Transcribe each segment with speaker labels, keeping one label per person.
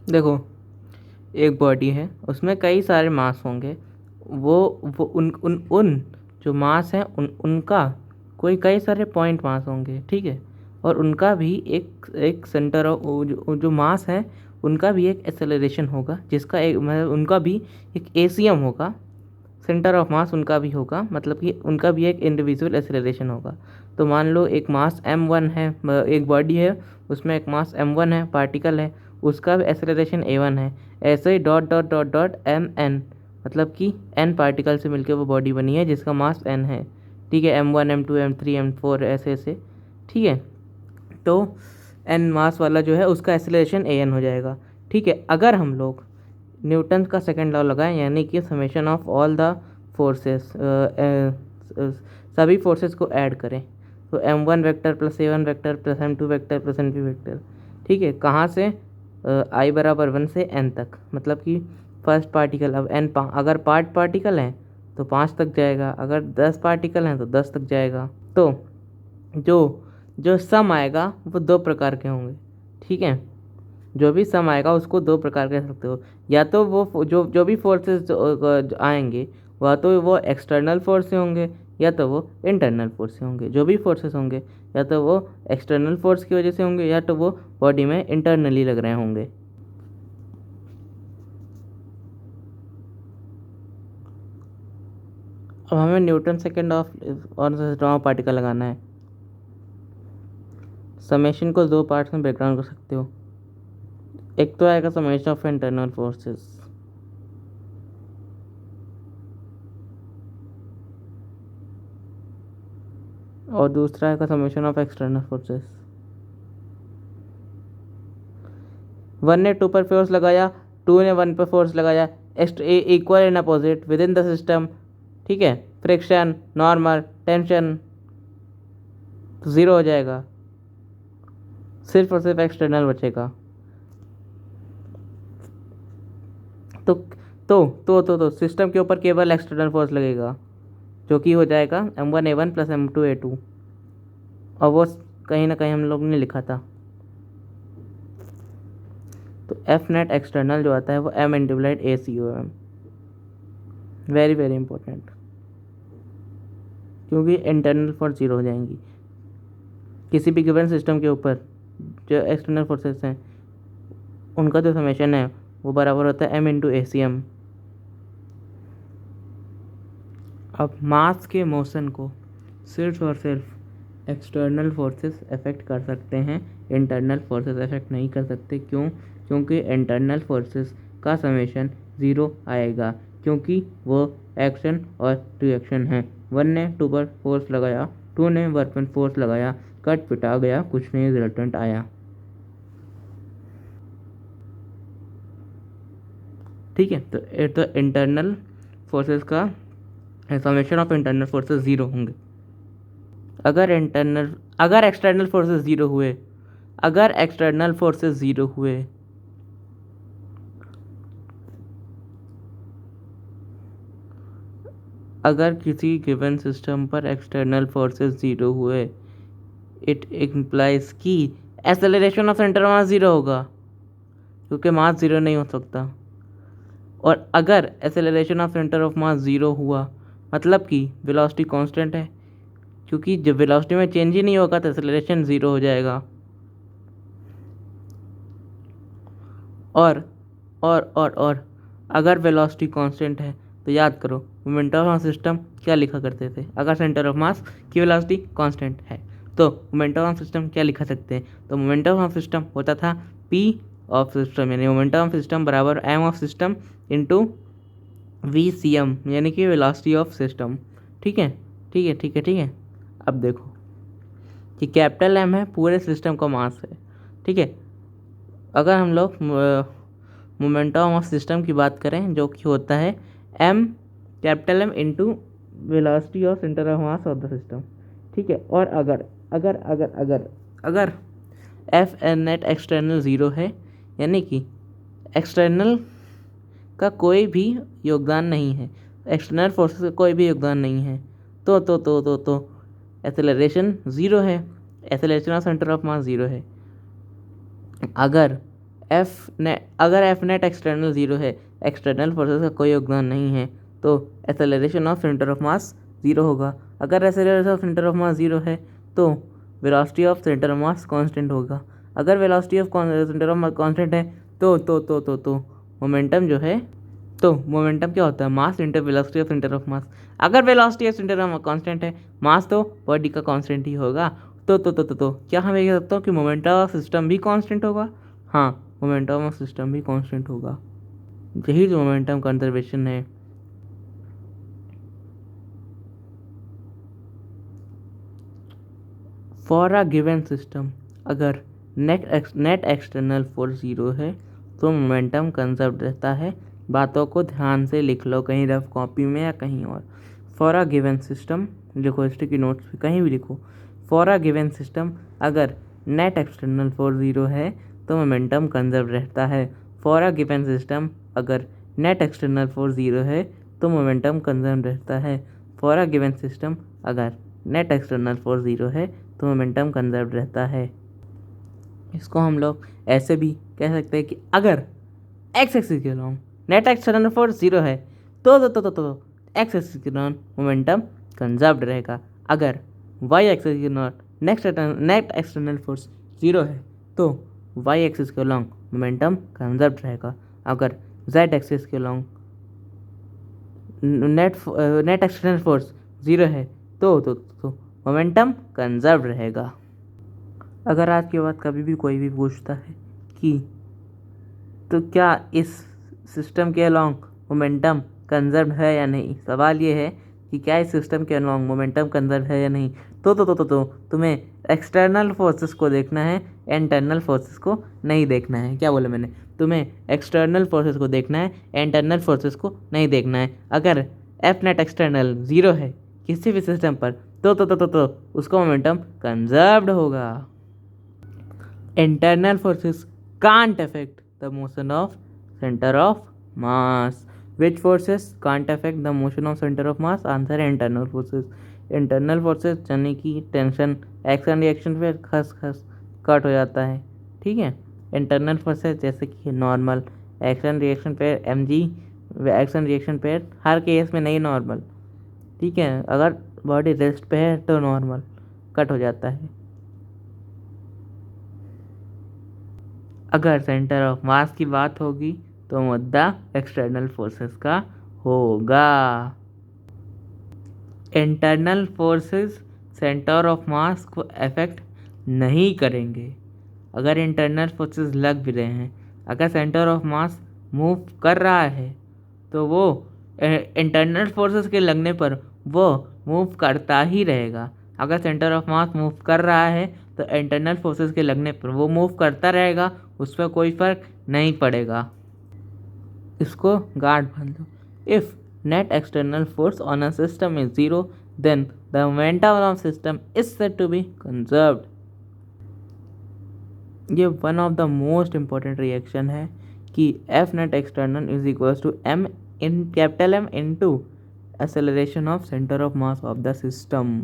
Speaker 1: देखो, एक बॉडी है, उसमें कई सारे मास होंगे। वो उन जो मास हैं उनका कोई कई सारे पॉइंट मास होंगे, ठीक है। और उनका भी एक एक सेंटर ऑफ जो मास है उनका भी एक एक्सेलरेशन होगा, जिसका एक मतलब उनका भी एक एसीएम होगा, सेंटर ऑफ मास उनका भी होगा, मतलब कि उनका भी एक इंडिविजुअल एक्सेलरेशन होगा। तो मान लो एक मास m1 है, एक बॉडी है, उसमें एक मास m1 है, पार्टिकल है, उसका भी एक्सेलरेशन a1 है। ऐसे ही dot dot dot dot mn, मतलब कि n पार्टिकल से मिलकर वो बॉडी बनी है जिसका मास n है, ठीक है। m1 m2 m3 m4 ऐसे ऐसे, ठीक है। तो n मास वाला जो है उसका एक्सेलरेशन an हो जाएगा, ठीक है। अगर हम लोग न्यूटन का सेकंड लॉ लगाएं, यानी कि summation of all the forces, सभी फोर्सेस को ऐड करें, तो m1 vector plus a1 vector plus m2 vector plus m3 vector, ठीक है। कहाँ से? i बराबर 1 से n तक, मतलब कि फर्स्ट पार्टिकल, अब n अगर पार्टिकल हैं तो 5 तक जाएगा, अगर 10 पार्टिकल हैं तो 10 तक जाएगा। तो जो जो सम आएगा वो दो प्रकार के होंगे, ठीक है। जो भी सम आएगा उसको दो प्रकार कह सकते हो, या तो वो जो जो भी फोर्सेस आएंगे वह तो वो एक्सटर्नल फोर्स से होंगे, या तो वो इंटरनल फोर्स से होंगे। जो भी फोर्सेस होंगे या तो वो एक्सटर्नल फोर्स की वजह से होंगे, या तो वो बॉडी में इंटरनली लग रहे होंगे। अब हमें न्यूटन सेकेंड ऑफ और सिस्टम ऑफ पार्टिकल लगाना है। समेशन को दो पार्ट्स में ब्रेक डाउन कर सकते हो। एक तो आएगा समेशन ऑफ इंटरनल फोर्सेस, और दूसरा है समेशन ऑफ एक्सटर्नल फोर्सेस। 1 ने 2 पर फोर्स लगाया, 2 ने 1 पर फोर्स लगाया, equal and opposite with in the system, ठीक है। फ्रिक्शन, नॉर्मल, टेंशन ज़ीरो हो जाएगा, सिर्फ और सिर्फ एक्सटर्नल बचेगा। तो तो सिस्टम के ऊपर केवल एक्सटर्नल फोर्स लगेगा, जो कि हो जाएगा m1 a1 plus m2 a2, और वो कहीं ना कहीं हम लोग ने लिखा था। तो एफ नेट एक्सटर्नल जो आता है वो m integrate a c o m, very very important, क्योंकि इंटरनल फोर्स जीरो हो जाएंगी किसी भी गिवन सिस्टम के ऊपर। जो एक्सटर्नल फोर्सेस हैं उनका जो समेशन है वो बराबर होता है m इंटू ए सी एम। अब मास के मोशन को सिर्फ और सिर्फ एक्सटर्नल फोर्सेस अफेक्ट कर सकते हैं, इंटरनल फोर्सेस अफेक्ट नहीं कर सकते। क्यों? क्योंकि इंटरनल फोर्सेस का समेशन ज़ीरो आएगा, क्योंकि वो एक्शन और रिएक्शन है। 1 ने 2 पर फोर्स लगाया, 2 ने 1 पर फोर्स लगाया, कट पिटा गया, कुछ नहीं रिजल्टेंट आया, ठीक है। तो इंटरनल फोर्सेस का summation of internal forces zero होंगे। अगर एक्सटर्नल फोर्सेस ज़ीरो हुए, अगर एक्सटर्नल फोर्सेस ज़ीरो हुए, अगर किसी गिवन सिस्टम पर एक्सटर्नल फोर्सेस ज़ीरो हुए, इट इम्प्लाइज कि acceleration of centre mass zero होगा, क्योंकि मास ज़ीरो नहीं हो सकता। और अगर acceleration of centre of mass zero हुआ, मतलब कि वेलोसिटी कांस्टेंट है, क्योंकि जब वेलोसिटी में चेंज ही नहीं होगा तो एक्सेलरेशन ज़ीरो हो जाएगा। और अगर वेलोसिटी कांस्टेंट है तो याद करो मोमेंटम ऑफ सिस्टम क्या लिखा करते थे। अगर सेंटर ऑफ मास की वेलोसिटी कांस्टेंट है तो मोमेंटम ऑफ सिस्टम क्या लिखा सकते हैं? तो मोमेंटम ऑफ सिस्टम होता था p ऑफ सिस्टम, यानी मोमेंटम ऑफ सिस्टम बराबर m of system into V C M, यानी कि वेलोसिटी ऑफ सिस्टम, ठीक है। ठीक है। अब देखो कि कैपिटल M है पूरे सिस्टम का मास है, ठीक है। अगर हम लोग मोमेंटम ऑफ सिस्टम की बात करें, जो कि होता है m capital M into velocity of centre of mass of the system, ठीक है। और अगर अगर अगर अगर अगर F N net external zero है, यानी कि एक्सटर्नल का कोई भी योगदान नहीं है, एक्सटर्नल फोर्सेस का कोई भी योगदान नहीं है, तो एक्सेलरेशन ज़ीरो है, acceleration of centre of mass zero है। अगर अगर एफ नेट एक्सटर्नल 0 है, एक्सटर्नल फोर्सेस का कोई योगदान नहीं है, तो एक्सेलरेशन ऑफ सेंटर ऑफ मास 0 होगा। अगर एक्सेलरेशन ऑफ सेंटर ऑफ मास 0 है तो velocity of centre of mass constant होगा। अगर velocity of centre of mass constant है तो मोमेंटम जो है, तो मोमेंटम क्या होता है, mass into velocity of centre of mass. अगर velocity of centre of mass constant है, मास तो बॉडी का कांस्टेंट ही होगा। तो क्या हम ये कह सकते हो कि मोमेंटम ऑफ सिस्टम भी कांस्टेंट होगा? हाँ, मोमेंटम ऑफ सिस्टम भी कांस्टेंट होगा। यही जो मोमेंटम कंजर्वेशन है। फॉर अ गिवन सिस्टम, अगर नेट एक्सटर्नल फोर्स 0 है तो मोमेंटम कंजर्व रहता है। बातों को ध्यान से लिख लो कहीं रफ कॉपी में या कहीं और। फॉर अ गिवन सिस्टम लिखो, स्टिकी नोट्स पे कहीं भी लिखो। फॉर अ गिवन सिस्टम, अगर नेट एक्सटर्नल फोर्स 0 है तो मोमेंटम कंजर्व रहता है। फॉर अ गिवन सिस्टम, अगर नेट एक्सटर्नल फोर्स 0 है तो मोमेंटम कंजर्व रहता है। फॉर अ गिवन सिस्टम, अगर नेट एक्सटर्नल फोर्स 0 है तो मोमेंटम कंजर्व रहता है। इसको हम लोग ऐसे भी कह सकते हैं कि अगर एक्स एक्सिस के लॉन्ग नेट एक्सटर्नल फोर्स 0 है तो एक्स एक्सिस के लॉन्ग मोमेंटम कंजर्व्ड रहेगा। अगर वाई एक्सिस के लॉन्ग नेट एक्सटर्नल फोर्स 0 है तो वाई एक्सिस के लॉन्ग मोमेंटम कंजर्व्ड रहेगा। अगर जेड एक्सिस के लॉन्ग नेट एक्सटर्नल फोर्स 0 है तो मोमेंटम कंजर्व रहेगा। अगर आज के बाद कभी भी कोई भी पूछता है कि तो क्या इस सिस्टम के अलॉन्ग मोमेंटम कंजर्व है या नहीं, सवाल ये है कि क्या इस सिस्टम के अलॉन्ग मोमेंटम कंजर्व है या नहीं, तो तुम्हें एक्सटर्नल फोर्सेस को देखना है, इंटरनल फोर्सेस को नहीं देखना है। क्या बोला मैंने? तुम्हें एक्सटर्नल फोर्सेस को देखना है, इंटरनल फोर्सेस को नहीं देखना है। अगर एफ नेट एक्सटर्नल 0 है किसी भी सिस्टम पर तो उसका मोमेंटम कंजर्व्ड होगा। Internal forces can't affect the motion of centre of mass. Which forces can't affect the motion of centre of mass? Answer है इंटरनल फोर्सेस। इंटरनल फोर्सेस यानी कि टेंशन, एक्शन रिएक्शन पे खस cut हो जाता है। ठीक है, इंटरनल फोर्सेस जैसे कि नॉर्मल, एक्शन रिएक्शन पे mg, एक्शन रिएक्शन पे हर केस में नहीं नॉर्मल। ठीक है, अगर बॉडी रेस्ट पे है तो नॉर्मल कट हो जाता है। अगर सेंटर ऑफ मास की बात होगी तो मुद्दा एक्सटर्नल फोर्सेस का होगा। इंटरनल फोर्सेस सेंटर ऑफ मास को अफेक्ट नहीं करेंगे। अगर इंटरनल फोर्सेस लग भी रहे हैं, अगर सेंटर ऑफ मास मूव कर रहा है तो वो इंटरनल फोर्सेस के लगने पर वो मूव करता ही रहेगा। अगर सेंटर ऑफ मास मूव कर रहा है तो इंटरनल फोर्सेस के लगने पर वो मूव करता रहेगा, उस पर कोई फर्क नहीं पड़ेगा। इसको गार्ड बांध लो। If net external force on a system is 0 then the momentum of system is said to be conserved. ये one of the most important reaction है कि F net external is equals to M in capital M into acceleration of centre of mass of the system.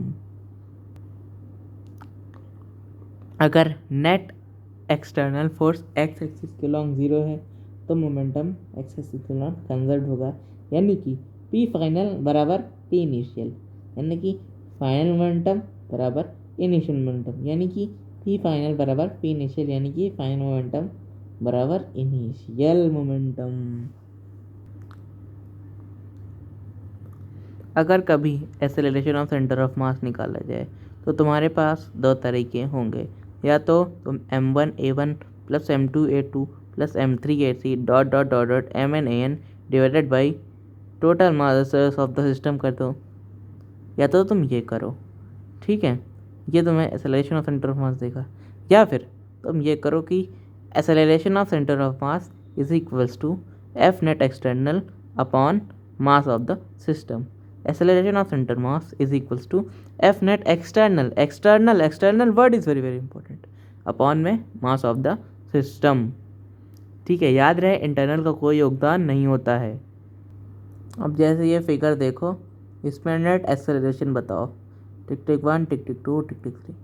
Speaker 1: अगर net external force X axis के long 0 है तो momentum X axis के long conserve होगा, यानी कि पी फाइनल बराबर P initial, यानी कि फाइनल मोमेंटम बराबर इनिशियल मोमेंटम, यानी कि पी फाइनल बराबर पी इनिशियल, यानी कि फाइनल मोमेंटम बराबर इनिशियल मोमेंटम। अगर कभी एक्सेलरेशन ऑफ सेंटर ऑफ मास निकाला जाए तो तुम्हारे पास दो तरीके होंगे, या तो तुम m1a1 plus m2a2 plus m3a3 dot mn divided by total mass of the system कर दो, या तो तुम ये करो। ठीक है, ये तुम्हें acceleration of centre of mass देगा। या फिर तुम ये करो कि acceleration of centre of mass is equals to F net external upon mass of the system. Acceleration of centre mass is equals to F net external word is very very important, upon में mass of the system. ठीक है, याद रहे internal का कोई योगदान नहीं होता है। अब जैसे ये फिगर देखो, इसमें नेट एक्सेलरेशन बताओ, टिक टिक 1 टिक टिक 2 टिक टिक 3।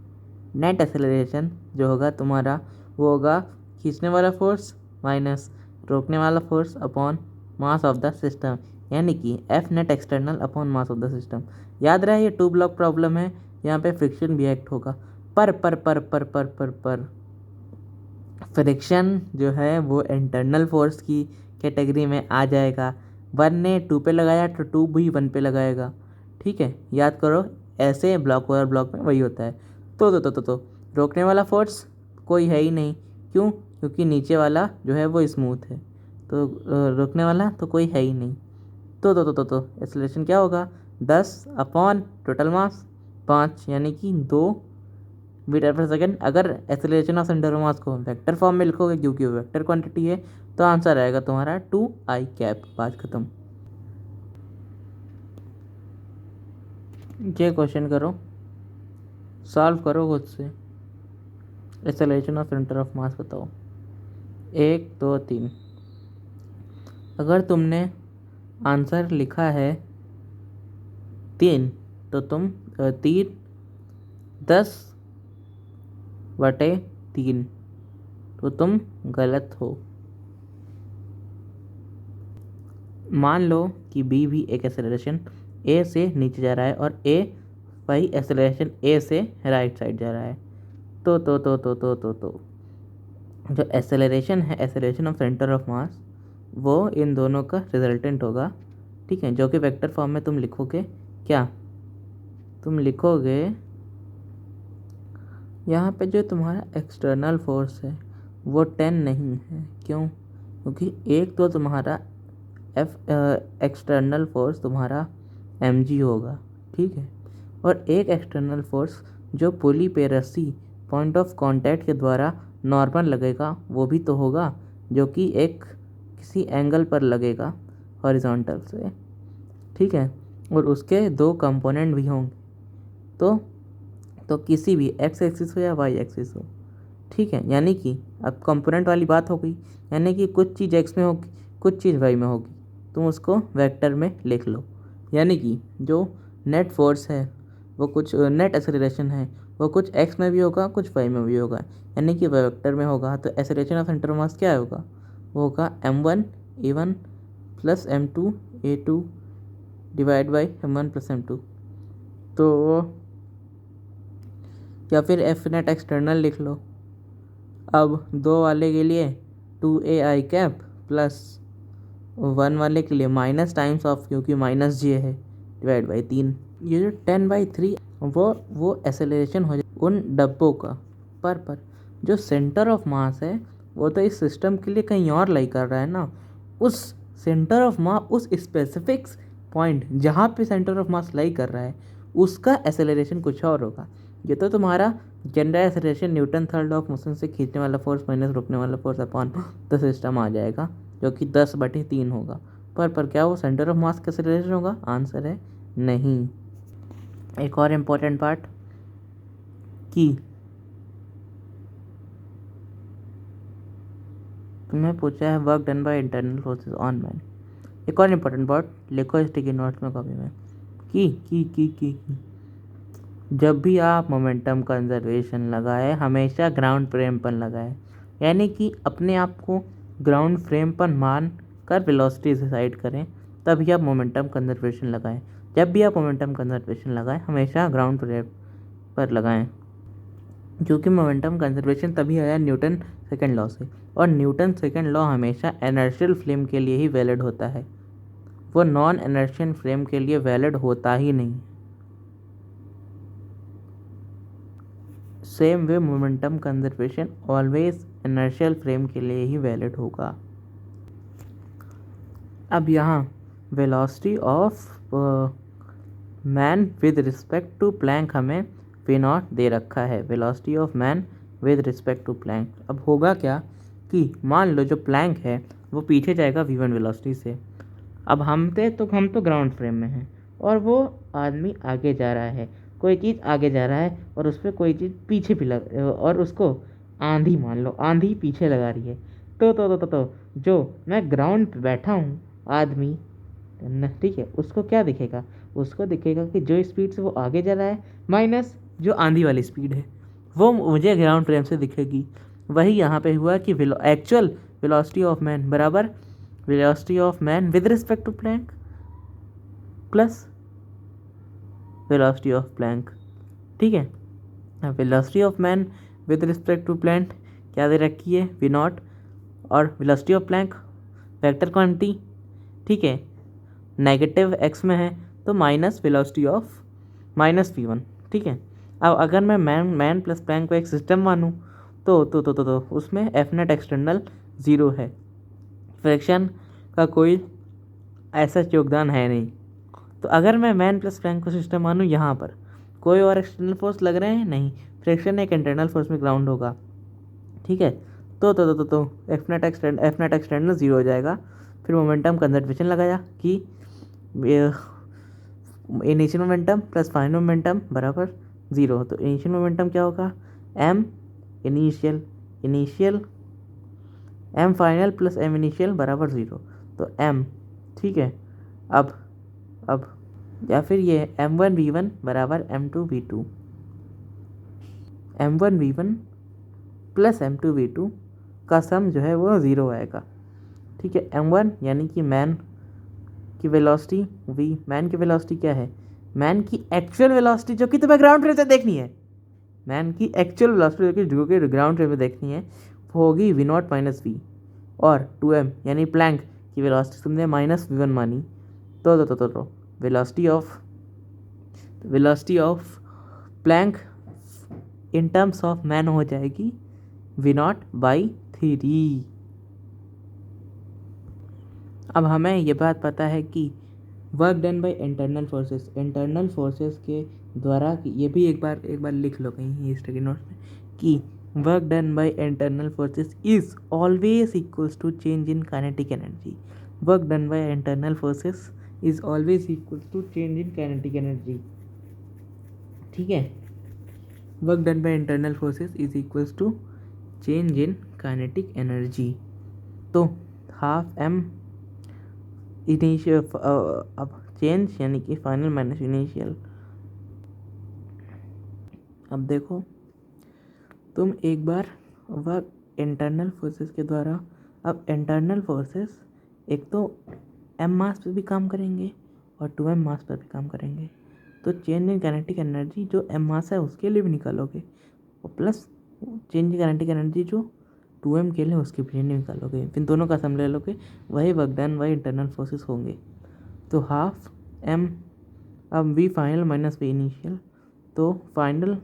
Speaker 1: नेट एक्सेलरेशन जो होगा तुम्हारा वो होगा खींचने वाला फोर्स माइनस रोकने वाला force upon mass of the system, यानी कि F net external upon mass of the system. याद रहे ये 2 ब्लॉक प्रॉब्लम है, यहाँ पे फ्रिक्शन भी एक्ट होगा। पर फ्रिक्शन जो है वो इंटरनल फोर्स की कैटेगरी में आ जाएगा। 1 ने 2 पे लगाया तो 2 भी 1 पे लगाएगा। ठीक है, याद करो ऐसे ब्लॉक ओवर ब्लॉक में वही होता है। तो रोकने वाला फोर्स कोई है ही नहीं, क्यों? क्योंकि नीचे वाला जो है वो स्मूथ है, तो रोकने वाला तो कोई है ही नहीं। तो एक्सेलरेशन क्या होगा? 10 अपॉन टोटल मास 5, यानी कि 2 मीटर पर सेकेंड। अगर एक्सेलरेशन ऑफ सेंटर ऑफ मास को वेक्टर फॉर्म में लिखोगे, क्योंकि वो वेक्टर क्वांटिटी है, तो आंसर आएगा तुम्हारा 2i कैप। बात खत्म। ये क्वेश्चन करो, सॉल्व करो खुद से। एक्सेलरेशन ऑफ सेंटर ऑफ मास बताओ। 1 2 3। अगर तुमने आंसर लिखा है 3, तो तुम 3 10/3, तो तुम गलत हो। मान लो कि बी भी एक एक्सेलरेशन ए से नीचे जा रहा है और ए वही एक्सेलरेशन ए से राइट साइड जा रहा है। तो जो एक्सेलरेशन है, एक्सेलरेशन ऑफ सेंटर ऑफ मास, वो इन दोनों का रिजल्टेंट होगा। ठीक है, जो कि वेक्टर फॉर्म में तुम लिखोगे क्या? तुम लिखोगे यहाँ पे जो तुम्हारा एक्सटर्नल फोर्स है वो 10 नहीं है। क्यों? क्योंकि एक तो तुम्हारा एक्सटर्नल फोर्स तुम्हारा mg होगा, ठीक है, और एक एक्सटर्नल फोर्स जो पुली पे रस्सी पॉइंट ऑफ कांटेक्ट के द्वारा नॉर्मल लगेगा वो भी तो होगा, जो कि एक किसी एंगल पर लगेगा हॉरिजॉन्टल से। ठीक है, और उसके 2 कंपोनेंट भी होंगे, तो किसी भी एक्स एक्सिस हो या वाई एक्सिस हो। ठीक है, यानी कि अब कंपोनेंट वाली बात हो गई, यानी कि कुछ चीज़ एक्स में होगी, कुछ चीज़ वाई में होगी, तुम उसको वेक्टर में लिख लो। यानी कि जो नेट फोर्स है वो कुछ नेट एक्सेलरेशन है वो कुछ एक्स में भी होगा, कुछ वाई में भी होगा, यानी कि वेक्टर में होगा। तो एक्सेलरेशन ऑफ सेंटर ऑफ मास क्या होगा? वो होगा m1 a1 plus m2 a2 divide by m1 plus m2। तो या फिर एफ नेट एक्सटर्नल लिख लो। अब 2 वाले के लिए 2ai कैप प्लस 1 वाले के लिए माइनस टाइम्स ऑफ, क्योंकि माइनस जे है, डिवाइड बाई 3। ये जो 10/3 वो एक्सेलरेशन हो जाए उन डब्बों का। पर जो सेंटर ऑफ मास है वो तो इस सिस्टम के लिए कहीं और लाई कर रहा है ना। उस सेंटर ऑफ मास, उस स्पेसिफिक पॉइंट जहाँ पे सेंटर ऑफ मास लाई कर रहा है, उसका एक्सेलरेशन कुछ और होगा। ये तो तुम्हारा general acceleration Newton third law of motion से खींचने वाला फोर्स माइनस रोकने वाला फोर्स अपॉन द सिस्टम आ जाएगा, जो कि 10/3 होगा। पर क्या वो सेंटर ऑफ मास का एक्सेलरेशन होगा? आंसर है नहीं। एक और इम्पोर्टेंट पार्ट कि तुम्हें पूछा है work done by internal forces on man. एक और इम्पोर्टेंट पार्ट लिखो स्टिकी नोट्स में, कॉपी में, कि जब भी आप मोमेंटम कंजर्वेशन लगाए हमेशा ग्राउंड फ्रेम पर लगाए, यानी कि अपने आप को ग्राउंड फ्रेम पर मान कर वेलोसिटी डिसाइड करें, तभी आप मोमेंटम कंजर्वेशन लगाएं। जब भी आप मोमेंटम कंजर्वेशन लगाएं हमेशा ग्राउंड फ्रेम पर लगाएं, क्योंकि मोमेंटम कंजर्वेशन तभी आया न्यूटन सेकंड लॉ से, और न्यूटन सेकंड लॉ हमेशा इनर्शियल फ्रेम के लिए ही वैलिड होता है, वो नॉन इनर्शियल फ्रेम के लिए वैलिड होता ही नहीं। Same way momentum conservation always inertial frame के लिए ही वैलिड होगा। अब यहाँ velocity of man with respect to plank हमें v0 दे रखा है, velocity of man with respect to plank. अब होगा क्या कि मान लो जो प्लैंक है वो पीछे जाएगा v1 वेलोसिटी से। अब हम तो ग्राउंड फ्रेम में हैं और वो आदमी आगे जा रहा है, कोई चीज़ आगे जा रहा है और उस पर कोई चीज़ पीछे भी और उसको आंधी, मान लो आंधी पीछे लगा रही है। तो जो मैं ग्राउंड पे बैठा हूँ आदमी, ठीक है, उसको क्या दिखेगा? उसको दिखेगा कि जो स्पीड से वो आगे जा रहा है माइनस जो आंधी वाली स्पीड है वो मुझे ग्राउंड फ्रेम से दिखेगी। वही यहाँ पे हुआ कि एक्चुअल वेलोसिटी ऑफ मैन बराबर velocity of man with respect to plank plus velocity of plank. ठीक है, अब velocity of man with respect to plank क्या दे रखी है, वी नॉट, और velocity of plank vector quantity. ठीक है, नेगेटिव एक्स में है तो minus velocity of minus v1। ठीक है, अब अगर मैं मैन प्लस प्लैंक को एक सिस्टम मानूँ तो उसमें एफ नेट एक्सटर्नल 0 है, फ्रिक्शन का कोई ऐसा योगदान है नहीं। तो अगर मैं मैन प्लस प्लैंक को सिस्टम मानूँ, यहाँ पर कोई और एक्सटर्नल फोर्स लग रहे हैं नहीं, फ्रिक्शन एक इंटरनल फोर्स में ग्राउंड होगा। ठीक है, तो एफ नेट एक्सटर्नल 0 हो जाएगा। फिर मोमेंटम कंजर्वेशन लगाया कि initial momentum plus final momentum बराबर 0। तो इनिशियल मोमेंटम क्या होगा, M initial M final plus M initial बराबर 0। तो एम, ठीक है, अब या फिर ये m1v1 बराबर m2v2, m1v1 प्लस m2v2 का सम जो है वो 0 आएगा। ठीक है, m1 यानी कि मैन की वेलोसिटी, v मैन की वेलोसिटी क्या है, मैन की एक्चुअल वेलोसिटी जो कि तुम्हें ग्राउंड फ्रेम से देखनी है, मैन की एक्चुअल वेलोसिटी जो कि ग्राउंड फ्रेम में देखनी है वो होगी v0 माइनस v, और 2m यानी प्लैंक की वेलोसिटी तुमने माइनस v1 मानी। तो velocity of Planck in terms of man हो जाएगी v0/3। अब हमें ये बात पता है कि work done by internal forces के द्वारा, ये भी एक बार लिख लो कहीं हिस्ट्री नोट्स में कि work done by internal forces is always equals to change in kinetic energy. Work done by internal forces is always equals to change in kinetic energy. ठीक है, work done by internal forces is equals to change in kinetic energy. तो half M initial, अब change यानी कि final minus initial. अब देखो तुम एक बार वर्क इंटरनल फोर्सेस के द्वारा, अब इंटरनल फोर्सेस एक तो m मास पर भी काम करेंगे और 2m मास पर भी काम करेंगे, तो चेंज इन काइनेटिक एनर्जी जो m मास है उसके लिए भी निकालोगे, और plus change in kinetic energy जो 2m के लिए उसके भी निकालोगे, फिर दोनों का सम ले लोगे, वही work done by internal forces होंगे। तो हाफ m, अब v final minus v initial, तो फाइनल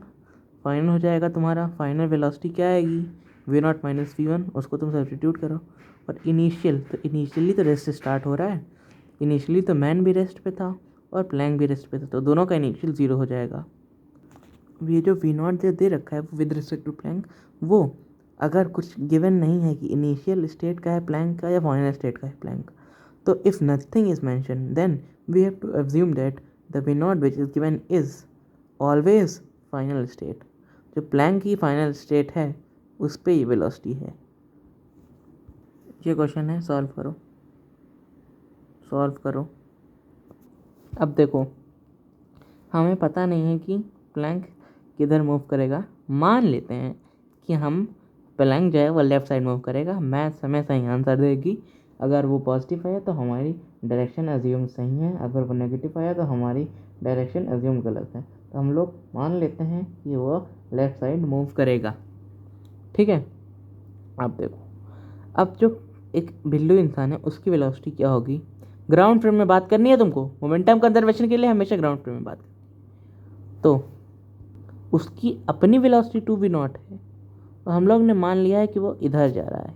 Speaker 1: हो जाएगा तुम्हारा, फाइनल वेलोसिटी क्या आएगी, v0 माइनस v1, उसको तुम सब्स्टिट्यूट करो। और इनिशियल, तो इनिशियली तो रेस्ट स्टार्ट हो रहा है, इनिशियली तो मैन भी रेस्ट पे था और प्लैंक भी रेस्ट पे था, तो दोनों का इनिशियल 0 हो जाएगा। ये जो v0 दे रखा है वो विद रिस्पेक्ट टू प्लैंक, वो अगर कुछ गिवन नहीं है कि इनिशियल स्टेट का है प्लैंक का या फाइनल स्टेट का है प्लैंक, तो if nothing is mention then we have to assume that the v0 which is given is always final state. जो प्लैंक की फाइनल स्टेट है उस पर ये वेलोसिटी है। ये क्वेश्चन है, सॉल्व करो। अब देखो हमें पता नहीं है कि प्लैंक किधर मूव करेगा, मान लेते हैं कि हम प्लैंक जो है वो लेफ़्ट साइड मूव करेगा, मैथ हमें सही आंसर देगी। अगर वो पॉजिटिव है तो हमारी डायरेक्शन अज्यूम सही है, अगर वो नेगेटिव आया तो हमारी डायरेक्शन अज्यूम गलत है। तो हम लोग मान लेते हैं कि वो लेफ़्ट साइड मूव करेगा। ठीक है, अब देखो, अब जो एक बिल्लू इंसान है उसकी वेलोसिटी क्या होगी, ग्राउंड फ्रेम में बात करनी है तुमको, मोमेंटम कंजर्वेशन के लिए हमेशा ग्राउंड फ्रेम में बात करनी। तो उसकी अपनी वेलोसिटी 2v0 है, तो हम लोग ने मान लिया है कि वो इधर जा रहा है।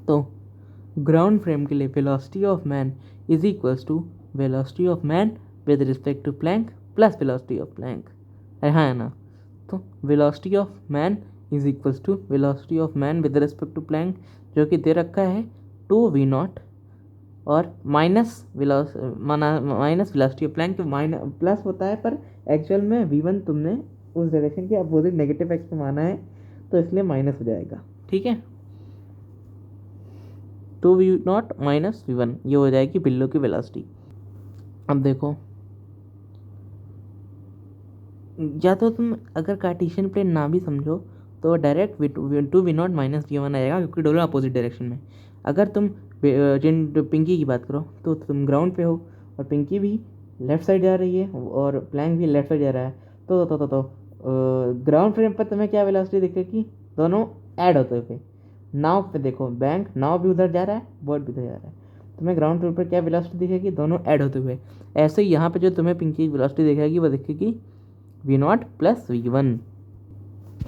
Speaker 1: तो ग्राउंड फ्रेम के लिए velocity of man is equals to velocity of man with respect to plank plus velocity of plank, है ना। तो velocity of man is equals to velocity of man with respect to plank, जो कि दे रखा है 2v0 और minus velocity of plank, plus होता है पर एक्चुअल में v1 तुमने उस डायरेक्शन के अपोजिट नेगेटिव एक्स में माना है, तो इसलिए माइनस हो जाएगा। ठीक है, 2v0 माइनस v1 ये हो जाएगी बिल्लो की वेलोसिटी। अब देखो, या तो तुम अगर कार्टेशियन प्लेन ना भी समझो तो direct V naught minus V one आएगा, क्योंकि दोनों अपोजिट डायरेक्शन में। अगर तुम पिंकी की बात करो तो तुम ग्राउंड पे हो और पिंकी भी लेफ्ट साइड जा रही है और प्लैंक भी लेफ्ट साइड जा रहा है, तो ग्राउंड फ्रेम पर तुम्हें क्या वेलोसिटी दिखेगी, दोनों ऐड होते हुए। नाव पे देखो, नाव भी उधर जा रहा है, बोट भी उधर जा रहा है, तुम्हें ग्राउंड फ्लोर पर क्या वेलोसिटी दिखेगी, दोनों ऐड होते हुए। ऐसे ही यहाँ पे जो तुम्हें पिंकी की वेलोसिटी दिखेगी वो दिखेगी V naught plus V one.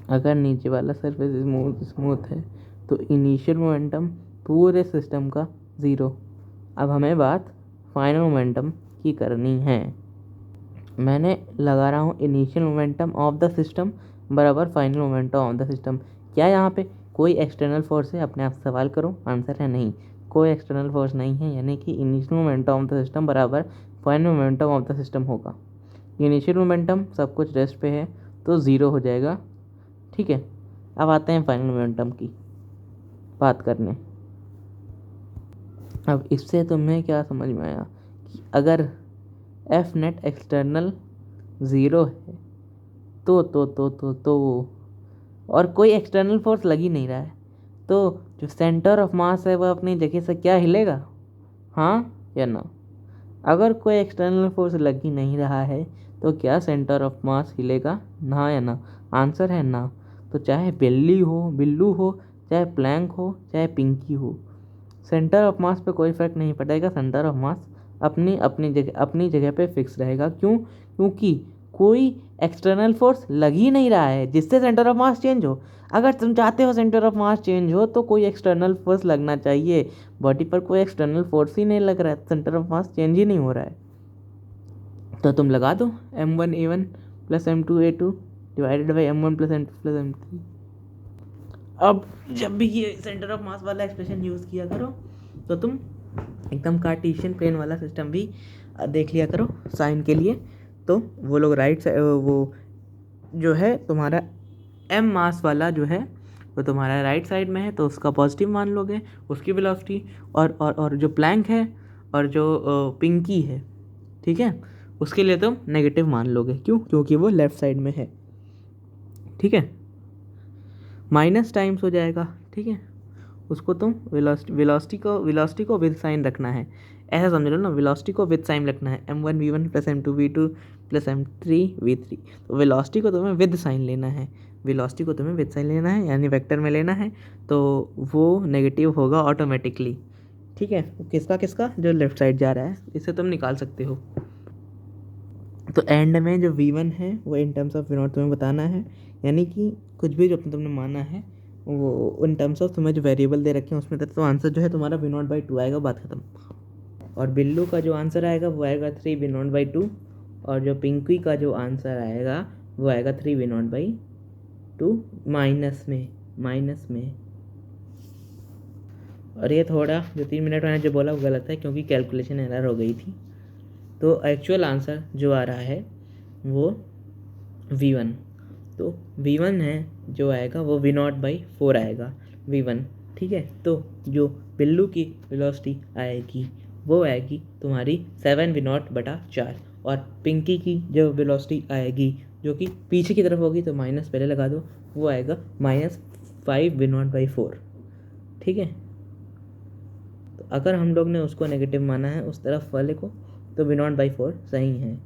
Speaker 1: अगर नीचे वाला सरफेस स्मूथ है तो इनिशियल मोमेंटम पूरे सिस्टम का ज़ीरो। अब हमें बात फाइनल मोमेंटम की करनी है। मैंने लगा रहा हूँ initial momentum of the system बराबर final momentum of the system. क्या यहाँ पे कोई एक्सटर्नल फोर्स है? अपने आप सवाल करो, आंसर है नहीं, कोई एक्सटर्नल फोर्स नहीं है, यानी कि initial momentum of the system बराबर final momentum of the system होगा। इनिशियल मोमेंटम सब कुछ रेस्ट पे है तो ज़ीरो हो जाएगा, ठीक है। अब आते हैं फाइनल मोमेंटम की बात करने। अब इससे तुम्हें क्या समझ में आया कि अगर एफ नेट एक्सटर्नल ज़ीरो है तो और कोई एक्सटर्नल फोर्स लग ही नहीं रहा है, तो जो सेंटर ऑफ मास है वह अपनी जगह से क्या हिलेगा, हाँ या ना? अगर कोई एक्सटर्नल फोर्स लग ही नहीं रहा है तो क्या सेंटर ऑफ मास हिलेगा, ना या ना? आंसर है ना। तो चाहे बिल्लू हो, चाहे प्लैंक हो, चाहे पिंकी हो, सेंटर ऑफ मास पे कोई फर्क नहीं पड़ेगा। सेंटर ऑफ मास अपनी जगह पे फिक्स रहेगा। क्यों? क्योंकि कोई एक्सटर्नल फोर्स लग ही नहीं रहा है जिससे सेंटर ऑफ मास चेंज हो। अगर तुम चाहते हो सेंटर ऑफ मास चेंज हो तो कोई एक्सटर्नल फोर्स लगना चाहिए। बॉडी पर कोई एक्सटर्नल फोर्स ही नहीं लग रहा है, सेंटर ऑफ मास चेंज ही नहीं हो रहा है। तो तुम लगा दो m1a1 plus m2a2 divided by m1 plus m2 plus m3। अब जब भी ये सेंटर ऑफ मास वाला एक्सप्रेशन यूज़ किया करो तो तुम एकदम कार्टेशियन प्लेन वाला सिस्टम भी देख लिया करो साइन के लिए। तो वो लोग राइट साइड, वो जो है तुम्हारा m मास वाला जो है वो तुम्हारा राइट साइड में है तो उसका पॉजिटिव मान लोगे, उसकी वेलोसिटी। और जो प्लैंक है और जो पिंकी है, ठीक है, उसके लिए तुम नेगेटिव मान लोगे। क्यों? क्योंकि वो लेफ़्ट साइड में है, ठीक है। माइनस टाइम्स हो जाएगा, ठीक है। उसको तुम वेलोसिटी को विद साइन रखना है, ऐसा समझ लो ना। वेलोसिटी को विद साइन रखना है, m1 v1 plus m2 v2 plus m3 v3। तो वेलोसिटी को तुम्हें विद साइन लेना है, यानी वेक्टर में लेना है, तो वो नेगेटिव होगा ऑटोमेटिकली, ठीक है। किसका जो लेफ्ट साइड जा रहा है, इसे तुम निकाल सकते हो। तो एंड में जो v1 है वो इन टर्म्स ऑफ v0 तुम्हें बताना है, यानी कि कुछ भी जो तुमने माना है वो इन टर्म्स ऑफ तुम्हें जो वेरिएबल दे रखे हैं उसमें, तो आंसर जो है तुम्हारा v0/2 आएगा, बात खत्म। और बिल्लू का जो आंसर आएगा वो आएगा 3v0/2, और जो पिंकी का जो आंसर आएगा वो आएगा 3v0/2 माइनस में। और ये थोड़ा जो 3 मिनट मैंने जो बोला वो गलत है, क्योंकि कैलकुलेशन एरर हो गई थी। तो एक्चुअल आंसर जो आ रहा है वो v1, तो v1 है जो आएगा वो v0/4 आएगा, v1, ठीक है। तो जो बिल्लू की वेलोसिटी आएगी वो आएगी तुम्हारी 7v0/4, और पिंकी की जो वेलोसिटी आएगी जो कि पीछे की तरफ होगी, तो माइनस पहले लगा दो, वो आएगा -5v0/4, ठीक है। तो अगर हम लोग ने उसको नेगेटिव माना है उस तरफ वाले को, तो v0/4 सही है।